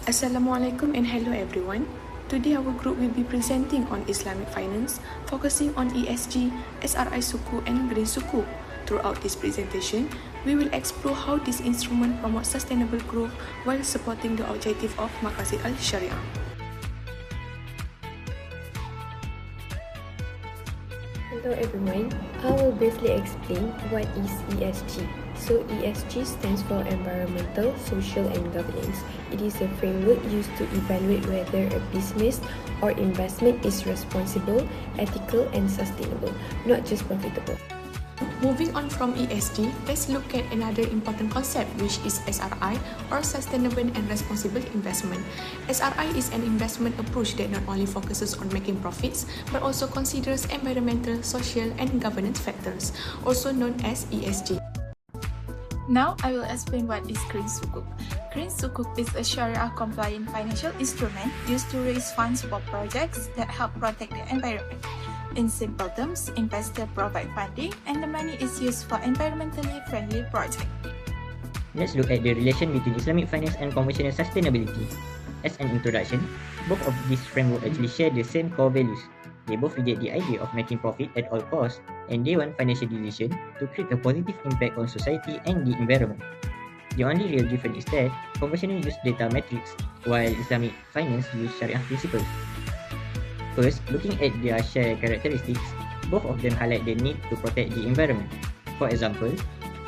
Assalamualaikum and hello everyone. Today our group will be presenting on Islamic finance, focusing on ESG, SRI Sukuk and Green Sukuk. Throughout this presentation, we will explore how this instrument promotes sustainable growth while supporting the objective of Maqasid al-Sharia. Hello everyone, I will briefly explain what is ESG. So ESG stands for Environmental, Social and Governance. It is a framework used to evaluate whether a business or investment is responsible, ethical and sustainable, not just profitable. Moving on from ESG, let's look at another important concept, which is SRI, or Sustainable and Responsible Investment. SRI is an investment approach that not only focuses on making profits, but also considers environmental, social and governance factors, also known as ESG. Now I will explain what is Green Sukuk. Green Sukuk is a Sharia-compliant financial instrument used to raise funds for projects that help protect the environment. In simple terms, investors provide funding and the money is used for environmentally friendly projects. Let's look at the relation between Islamic finance and conventional sustainability. As an introduction, both of these frameworks actually share the same core values. They both reject the idea of making profit at all costs, and they want financial decisions to create a positive impact on society and the environment. The only real difference is that conventional use data metrics, while Islamic finance use Sharia principles. First, looking at their shared characteristics, both of them highlight the need to protect the environment. For example,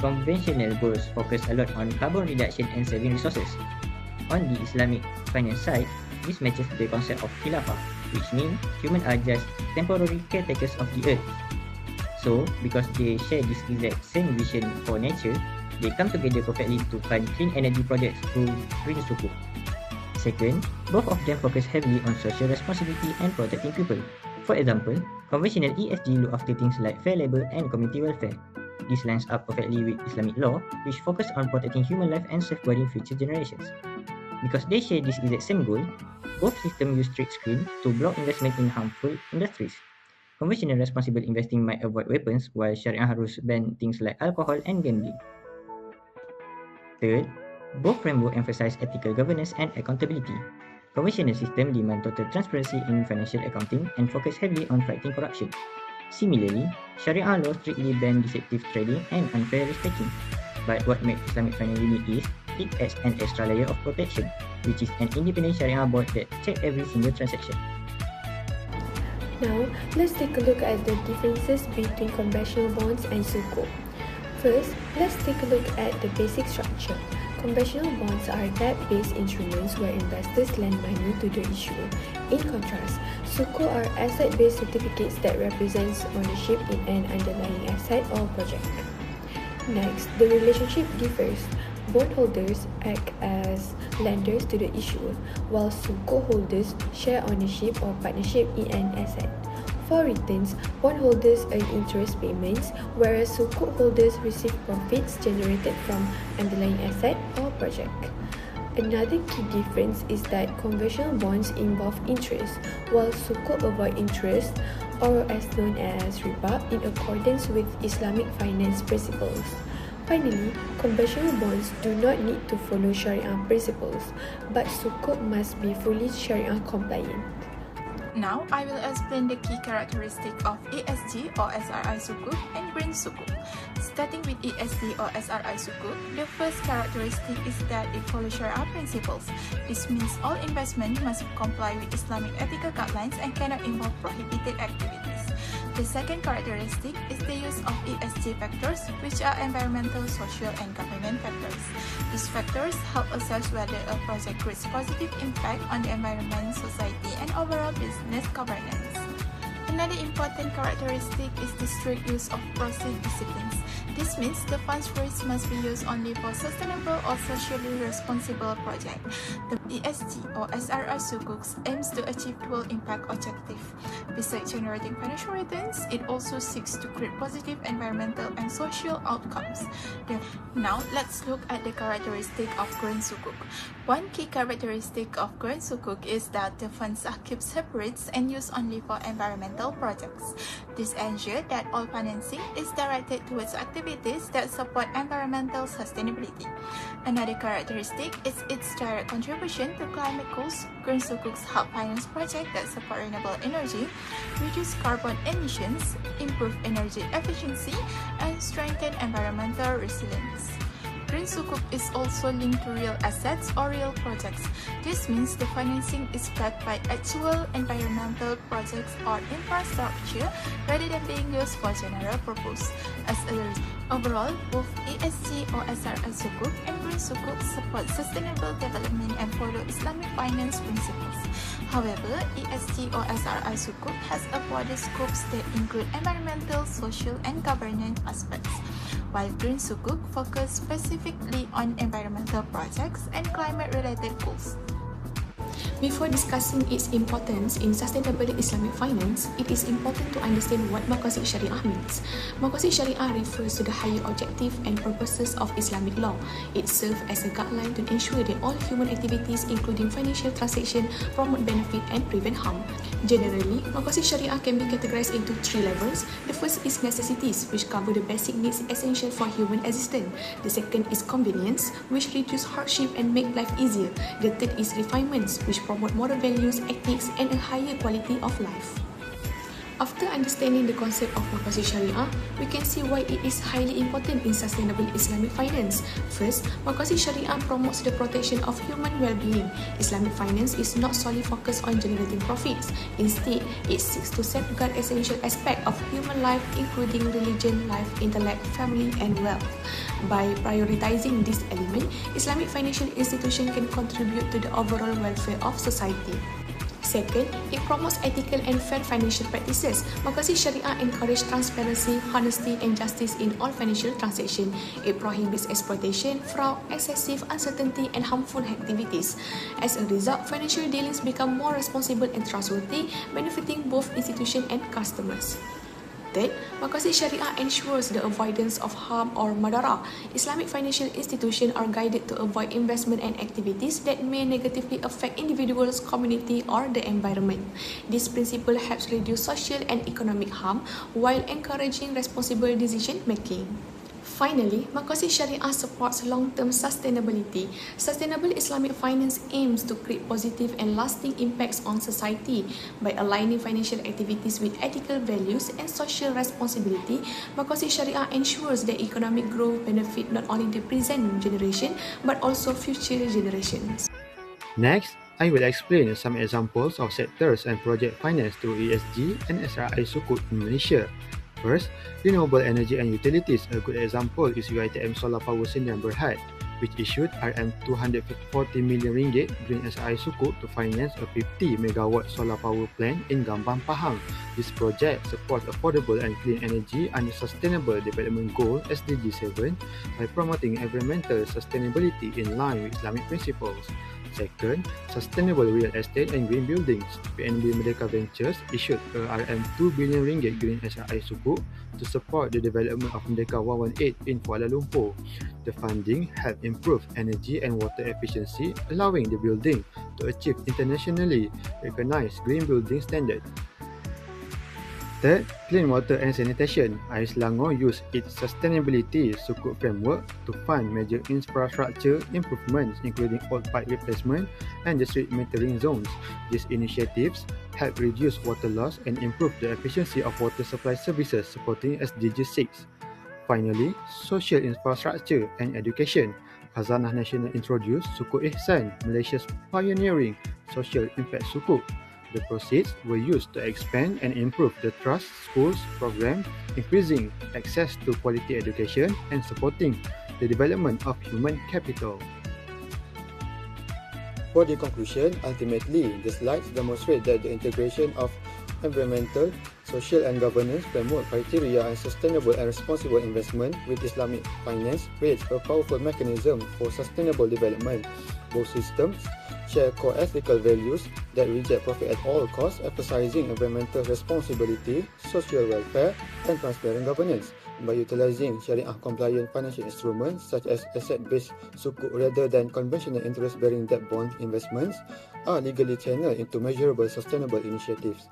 conventional goals focus a lot on carbon reduction and saving resources. On the Islamic finance side, this matches the concept of khilafah, which means humans are just temporary caretakers of the earth. So, because they share this exact same vision for nature, they come together perfectly to fund clean energy projects through Green Sukuk. Second, both of them focus heavily on social responsibility and protecting people. For example, conventional ESG look after things like fair labor and community welfare. This lines up perfectly with Islamic law, which focus on protecting human life and safeguarding future generations. Because they share this exact same goal, both systems use strict screen to block investment in harmful industries. Conventional responsible investing might avoid weapons, while Sharia rules ban things like alcohol and gambling. Third, both frameworks emphasize ethical governance and accountability. Conventional systems demand total transparency in financial accounting and focus heavily on fighting corruption. Similarly, Sharia law strictly ban deceptive trading and unfair risk-taking. But what makes Islamic finance unique is it adds an extra layer of protection, which is an independent Sharia board that checks every single transaction. Now, let's take a look at the differences between conventional bonds and Sukuk. First, let's take a look at the basic structure. Conventional bonds are debt-based instruments where investors lend money to the issuer. In contrast, Sukuk are asset-based certificates that represent ownership in an underlying asset or project. Next, the relationship differs. Bondholders act as lenders to the issuer, while Sukuk holders share ownership or partnership in an asset. For returns, bondholders earn interest payments, whereas Sukuk holders receive profits generated from underlying asset or project. Another key difference is that conventional bonds involve interest, while Sukuk avoid interest, or as known as riba, in accordance with Islamic finance principles. Finally, conventional bonds do not need to follow Sharia principles, but Sukuk must be fully Sharia compliant. Now I will explain the key characteristic of ESG or SRI Sukuk and Green Sukuk. Starting with ESG or SRI Sukuk, the first characteristic is that it follows Sharia principles. This means all investment must comply with Islamic ethical guidelines and cannot involve prohibited activities. The second characteristic is the use of ESG factors, which are environmental, social, and governance factors. These factors help assess whether a project creates positive impact on the environment, society, and overall business governance. Another important characteristic is the strict use of proceeds disciplines. This means the funds raised must be used only for sustainable or socially responsible projects. The ESG or SRI Sukuk aims to achieve dual impact objective. Besides generating financial returns, it also seeks to create positive environmental and social outcomes. Now, let's look at the characteristic of Green Sukuk. One key characteristic of Green Sukuk is that the funds are kept separate and used only for environmental projects. This ensures that all financing is directed towards activities activities that support environmental sustainability. Another characteristic is its direct contribution to climate goals. Green Sukuk's help finance projects that support renewable energy, reduce carbon emissions, improve energy efficiency, and strengthen environmental resilience. Green Sukuk is also linked to real assets or real projects. This means the financing is backed by actual environmental projects or infrastructure rather than being used for general purpose. As a result, overall, both ESG or SRI Sukuk and Green Sukuk support sustainable development and follow Islamic finance principles. However, ESG or SRI Sukuk has a broader scope that include environmental, social, and governance aspects, while Green Sukuk focus specifically on environmental projects and climate-related goals. Before discussing its importance in sustainable Islamic finance, it is important to understand what Maqasid Syariah means. Maqasid Syariah refers to the higher objective and purposes of Islamic law. It serves as a guideline to ensure that all human activities, including financial transactions, promote benefit and prevent harm. Generally, Maqasid Syariah can be categorized into three levels. The first is necessities, which cover the basic needs essential for human existence. The second is convenience, which reduce hardship and make life easier. The third is refinements, which promote moral values, ethics, and a higher quality of life. After understanding the concept of Maqasid Syariah, we can see why it is highly important in sustainable Islamic finance. First, Maqasid Syariah promotes the protection of human well-being. Islamic finance is not solely focused on generating profits. Instead, it seeks to safeguard essential aspects of human life, including religion, life, intellect, family, and wealth. By prioritizing this element, Islamic financial institutions can contribute to the overall welfare of society. Second, it promotes ethical and fair financial practices. Maqasid Syariah encourages transparency, honesty, and justice in all financial transactions. It prohibits exploitation, fraud, excessive uncertainty, and harmful activities. As a result, financial dealings become more responsible and trustworthy, benefiting both institutions and customers. Third, Maqasid Syariah ensures the avoidance of harm or madarah. Islamic financial institutions are guided to avoid investment and activities that may negatively affect individuals, community, or the environment. This principle helps reduce social and economic harm while encouraging responsible decision-making. Finally, Maqasid Syariah supports long-term sustainability. Sustainable Islamic finance aims to create positive and lasting impacts on society. By aligning financial activities with ethical values and social responsibility, Maqasid Syariah ensures that economic growth benefits not only the present generation but also future generations. Next, I will explain some examples of sectors and project finance through ESG and SRI Sukuk in Malaysia. First, renewable energy and utilities. A good example is UiTM Solar Power Sdn Berhad, which issued RM240 million ringgit Green SRI Sukuk to finance a 50 MW solar power plant in Gambang, Pahang. This project supports affordable and clean energy under Sustainable Development Goal SDG 7 by promoting environmental sustainability in line with Islamic principles. Second, sustainable real estate and green buildings. PNB Merdeka Ventures issued a RM2 billion ringgit Green SRI Sukuk to support the development of Merdeka 118 in Kuala Lumpur. The funding helped improve energy and water efficiency, allowing the building to achieve internationally recognized green building standard. Third, clean water and sanitation. AIS Selangor used its sustainability Sukuk framework to fund major infrastructure improvements including old pipe replacement and district metering zones. These initiatives help reduce water loss and improve the efficiency of water supply services supporting SDG 6. Finally, social infrastructure and education. Khazanah Nasional introduced Sukuk Ihsan, Malaysia's pioneering social impact Sukuk. The proceeds were used to expand and improve the Trust Schools program, increasing access to quality education and supporting the development of human capital. For the conclusion, ultimately, the slides demonstrate that the integration of environmental, social and governance framework criteria and sustainable and responsible investment with Islamic finance creates a powerful mechanism for sustainable development. Both systems share core ethical values that reject profit at all costs, emphasizing environmental responsibility, social welfare, and transparent governance. By utilizing Sharia-compliant financial instruments such as asset-based sukuk rather than conventional interest-bearing debt bond investments are legally channeled into measurable sustainable initiatives.